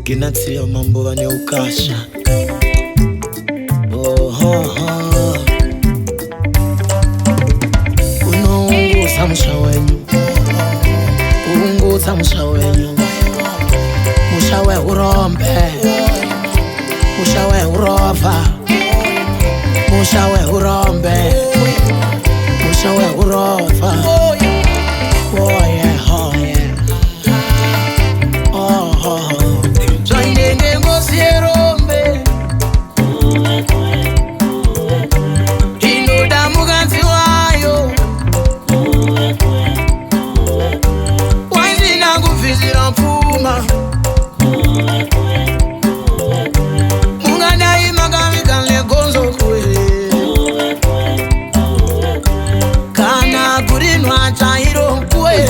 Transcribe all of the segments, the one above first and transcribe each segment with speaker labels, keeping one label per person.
Speaker 1: Ginatia mambo vane ukasha. Unounguza musha wenyu, uunguza musha wenyu. Musha we urombe, musha we urova, musha we urombe, musha we urova. Oh yeah, oh yeah. Oh. Joinenge ngosierombe, inoda muganzi wayo. Waizina kuvizira mfuma, mungadai magavika legonzo kwe. Kana kurinwa chairo kwe.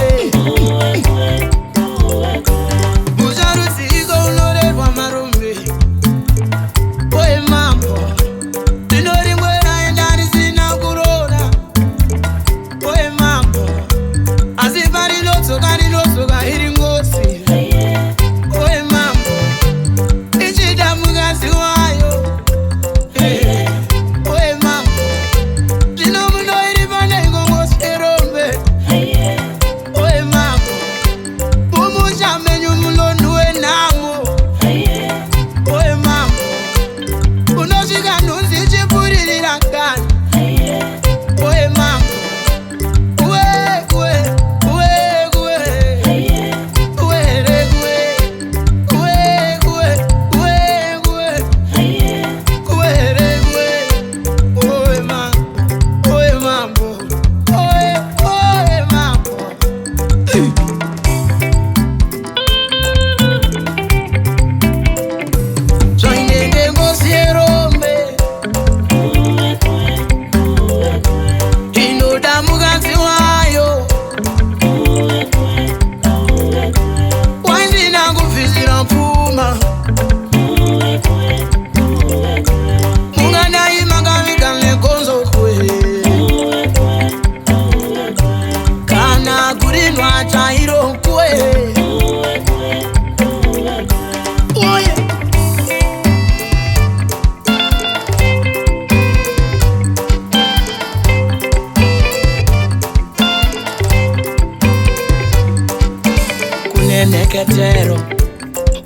Speaker 1: Neketero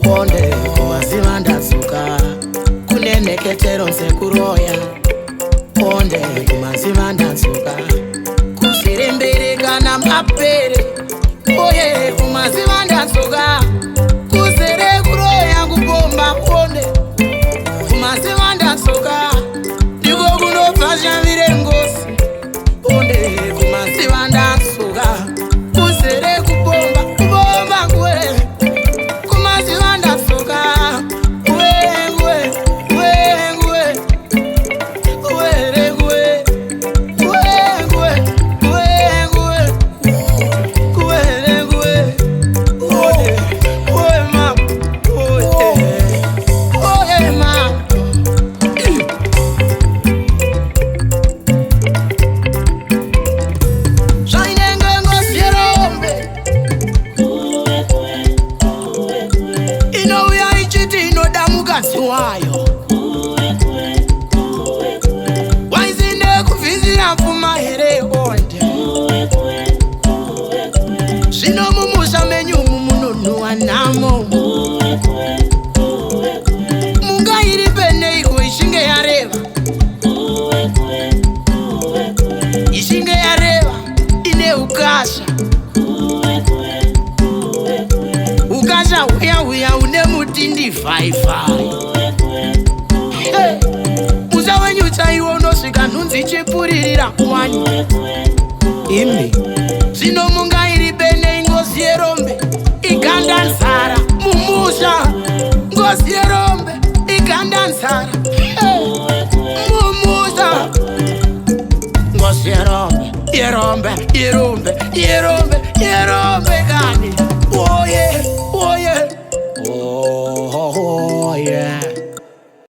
Speaker 1: onde kumaziva ndasuka, kune neketero nsekuroya onde kumaziva ndasuka, kusirembereka na mapere oye kumaziva ndasuka, kusere kuroya kupomba onde kumaziva ndasuka, ndiko kunobva virengosi onde kumaziva ndasuka, kusere kupomba wayo. Waizinde kuvizira mfuma here onde, shino mumusha menyu mumununua namo. Munga iri pene iko ishinge yareva, ishinge yareva ine ukasha. Ukasha uya une mutindi fai. Muza wenyu chaiwo nosvika nhunzi chipuririra kuwanyu. Imi zvino munga iri bene ngozi yerombe iganda nzara mumusha. Ngozi yerombe iganda nzara mumusha. Ngozi yerombe